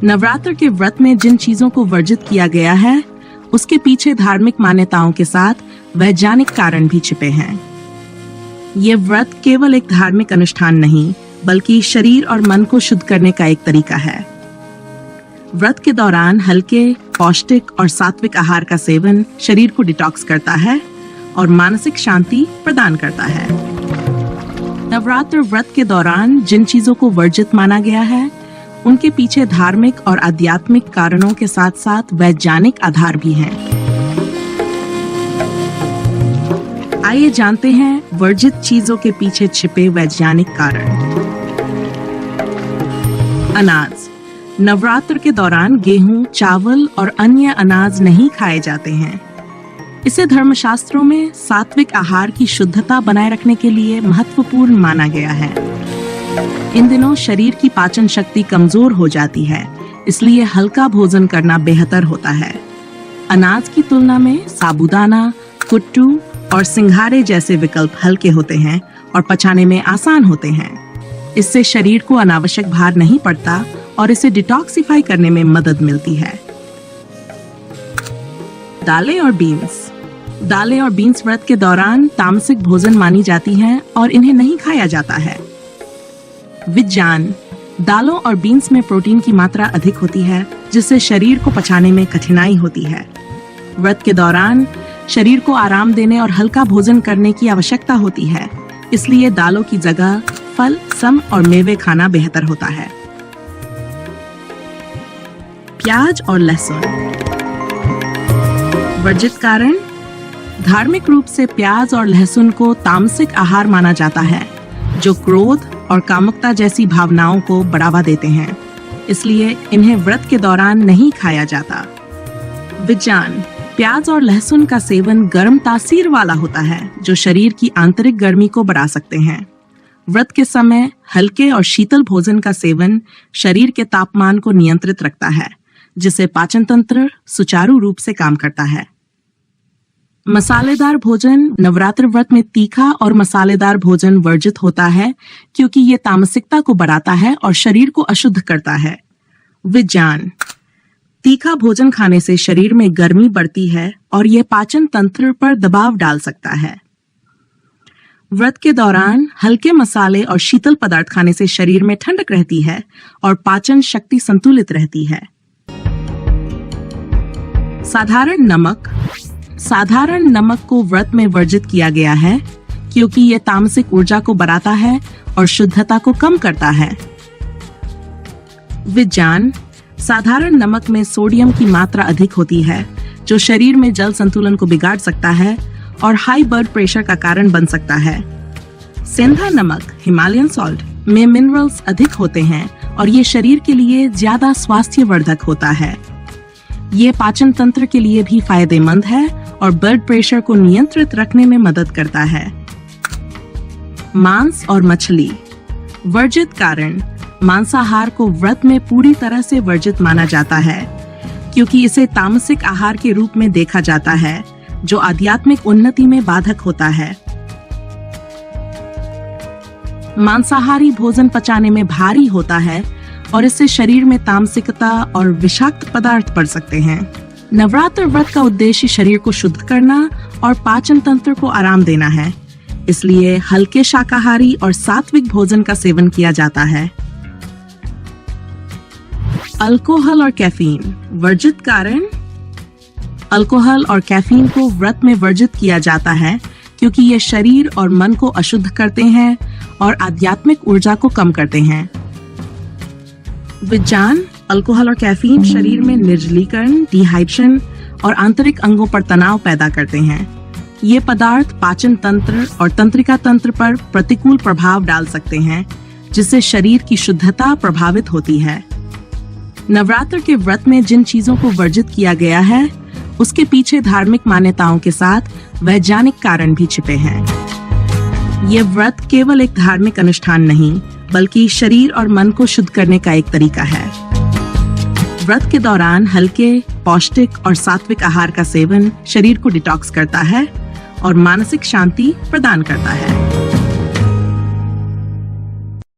नवरात्र के व्रत में जिन चीजों को वर्जित किया गया है, उसके पीछे धार्मिक मान्यताओं के साथ वैज्ञानिक कारण भी छिपे हैं। ये व्रत केवल एक धार्मिक अनुष्ठान नहीं, बल्कि शरीर और मन को शुद्ध करने का एक तरीका है। व्रत के दौरान हल्के, पौष्टिक और सात्विक आहार का सेवन शरीर को डिटॉक्स करता है और मानसिक शांति प्रदान करता है। नवरात्र व्रत के दौरान जिन चीजों को वर्जित माना गया है, उनके पीछे धार्मिक और आध्यात्मिक कारणों के साथ साथ वैज्ञानिक आधार भी हैं। आइए जानते हैं वर्जित चीजों के पीछे छिपे वैज्ञानिक कारण। अनाज। नवरात्र के दौरान गेहूं, चावल और अन्य अनाज नहीं खाए जाते हैं। इसे धर्मशास्त्रों में सात्विक आहार की शुद्धता बनाए रखने के लिए महत्वपूर्ण माना गया है। इन दिनों शरीर की पाचन शक्ति कमजोर हो जाती है, इसलिए हल्का भोजन करना बेहतर होता है। अनाज की तुलना में साबूदाना, कुट्टू और सिंघाड़े जैसे विकल्प हल्के होते हैं और पचाने में आसान होते हैं। इससे शरीर को अनावश्यक भार नहीं पड़ता और इसे डिटॉक्सिफाई करने में मदद मिलती है। दालें और बीन्स। दालें और बीन्स व्रत के दौरान तामसिक भोजन मानी जाती हैं और इन्हें नहीं खाया जाता है। विज्ञान। दालों और बीन्स में प्रोटीन की मात्रा अधिक होती है, जिससे शरीर को पचाने में कठिनाई होती है। व्रत के दौरान शरीर को आराम देने और हल्का भोजन करने की आवश्यकता होती है, इसलिए दालों की जगह फल, सम और मेवे खाना बेहतर होता है। प्याज और लहसुन। वर्जित कारण। धार्मिक रूप से प्याज और लहसुन को तामसिक आहार माना जाता है, जो क्रोध और कामुकता जैसी भावनाओं को बढ़ावा देते हैं, इसलिए इन्हें व्रत के दौरान नहीं खाया जाता। विज्ञान। प्याज और लहसुन का सेवन गर्म तासीर वाला होता है, जो शरीर की आंतरिक गर्मी को बढ़ा सकते हैं। व्रत के समय हल्के और शीतल भोजन का सेवन शरीर के तापमान को नियंत्रित रखता है, जिससे पाचन तंत्र सुचारू रूप से काम करता है। मसालेदार भोजन। नवरात्र व्रत में तीखा और मसालेदार भोजन वर्जित होता है, क्योंकि ये तामसिकता को बढ़ाता है और शरीर को अशुद्ध करता है। विज्ञान। तीखा भोजन खाने से शरीर में गर्मी बढ़ती है और यह पाचन तंत्र पर दबाव डाल सकता है। व्रत के दौरान हल्के मसाले और शीतल पदार्थ खाने से शरीर में ठंडक रहती है और पाचन शक्ति संतुलित रहती है। साधारण नमक। साधारण नमक को व्रत में वर्जित किया गया है, क्योंकि यह तामसिक ऊर्जा को बढ़ाता है और शुद्धता को कम करता है। विज्ञान। साधारण नमक में सोडियम की मात्रा अधिक होती है, जो शरीर में जल संतुलन को बिगाड़ सकता है और हाई ब्लड प्रेशर का कारण बन सकता है। सेंधा नमक, हिमालयन सॉल्ट, में मिनरल्स अधिक होते हैं और ये शरीर के लिए ज्यादा स्वास्थ्यवर्धक होता है। ये पाचन तंत्र के लिए भी फायदेमंद है और ब्लड प्रेशर को नियंत्रित रखने में मदद करता है। मांस और मछली। वर्जित कारण। मांसाहार को व्रत में पूरी तरह से वर्जित माना जाता है, क्योंकि इसे तामसिक आहार के रूप में देखा जाता है, जो आध्यात्मिक उन्नति में बाधक होता है। मांसाहारी भोजन पचाने में भारी होता है और इससे शरीर में तामसिकता और विषाक्त पदार्थ बढ़ सकते हैं। नवरात्र व्रत का उद्देश्य शरीर को शुद्ध करना और पाचन तंत्र को आराम देना है, इसलिए हल्के शाकाहारी और सात्विक भोजन का सेवन किया जाता है। अल्कोहल और कैफीन। वर्जित कारण। अल्कोहल और कैफीन को व्रत में वर्जित किया जाता है, क्योंकि ये शरीर और मन को अशुद्ध करते हैं और आध्यात्मिक ऊर्जा को कम करते हैं। विज्ञान। अल्कोहल और कैफीन शरीर में निर्जलीकरण, डिहाइड्रेशन और आंतरिक अंगों पर तनाव पैदा करते हैं। ये पदार्थ पाचन तंत्र और तंत्रिका तंत्र पर प्रतिकूल प्रभाव डाल सकते हैं, जिससे शरीर की शुद्धता प्रभावित होती है। नवरात्र के व्रत में जिन चीजों को वर्जित किया गया है, उसके पीछे धार्मिक मान्यताओं के साथ वैज्ञानिक कारण भी छिपे हैं। ये व्रत केवल एक धार्मिक अनुष्ठान नहीं, बल्कि शरीर और मन को शुद्ध करने का एक तरीका है। व्रत के दौरान हल्के, पौष्टिक और सात्विक आहार का सेवन शरीर को डिटॉक्स करता है और मानसिक शांति प्रदान करता है।